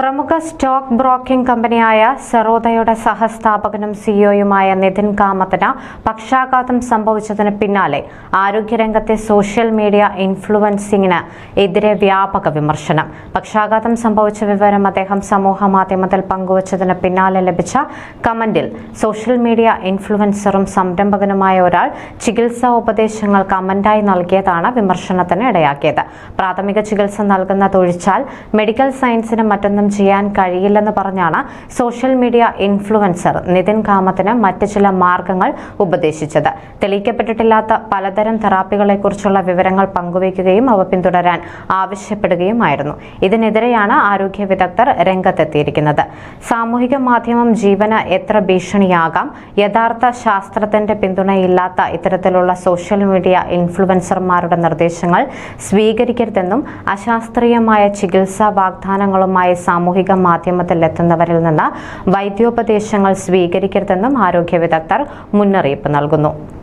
പ്രമുഖ stock broking കമ്പനിയായ സെറോദയുടെ സഹസ്ഥാപകനും സിഇഒയുമായ നിതിൻ കാമത്തിന് പക്ഷാഘാതം സംഭവിച്ചതിന് പിന്നാലെ ആരോഗ്യരംഗത്തെ സോഷ്യൽ മീഡിയ ഇൻഫ്ലുവൻസിംഗിന് എതിരെ വ്യാപക വിമർശനം. പക്ഷാഘാതം സംഭവിച്ച വിവരം അദ്ദേഹം സമൂഹമാധ്യമത്തിൽ പങ്കുവച്ചതിന് പിന്നാലെ ലഭിച്ച കമന്റിൽ സോഷ്യൽ മീഡിയ ഇൻഫ്ലുവൻസറും സംരംഭകനുമായ ഒരാൾ ചികിത്സാ ഉപദേശങ്ങൾ കമന്റായി നൽകിയതാണ് വിമർശനത്തിന് ഇടയാക്കിയത്. പ്രാഥമിക ചികിത്സ നൽകുന്നതൊഴിച്ചാൽ മെഡിക്കൽ സയൻസിന് മറ്റൊന്നും ചെയ്യാൻ കഴിയില്ലെന്ന് പറഞ്ഞാണ് സോഷ്യൽ മീഡിയ ഇൻഫ്ലുവൻസർ നിതിൻ കാമത്തിന് മറ്റ് ചില മാർഗങ്ങൾ ഉപദേശിച്ചത്. തെളിയിക്കപ്പെട്ടിട്ടില്ലാത്ത പലതരം തെറാപ്പികളെക്കുറിച്ചുള്ള വിവരങ്ങൾ പങ്കുവയ്ക്കുകയും അവ പിന്തുടരാൻ ആവശ്യപ്പെടുകയുമായിരുന്നു. ഇതിനെതിരെയാണ് ആരോഗ്യ വിദഗ്ധർ രംഗത്തെത്തിയിരിക്കുന്നത്. സാമൂഹിക മാധ്യമം ജീവന് എത്ര ഭീഷണിയാകാം? യഥാർത്ഥ ശാസ്ത്രത്തിന്റെ പിന്തുണയില്ലാത്ത ഇത്തരത്തിലുള്ള സോഷ്യൽ മീഡിയ ഇൻഫ്ലുവൻസർമാരുടെ നിർദ്ദേശങ്ങൾ സ്വീകരിക്കരുതെന്നും അശാസ്ത്രീയമായ ചികിത്സാ വാഗ്ദാനങ്ങളുമായി സാമൂഹിക മാധ്യമത്തിൽ എത്തുന്നവരിൽ നിന്ന് വൈദ്യോപദേശങ്ങൾ സ്വീകരിക്കരുതെന്നും ആരോഗ്യ വിദഗ്ധർ മുന്നറിയിപ്പ് നൽകുന്നു.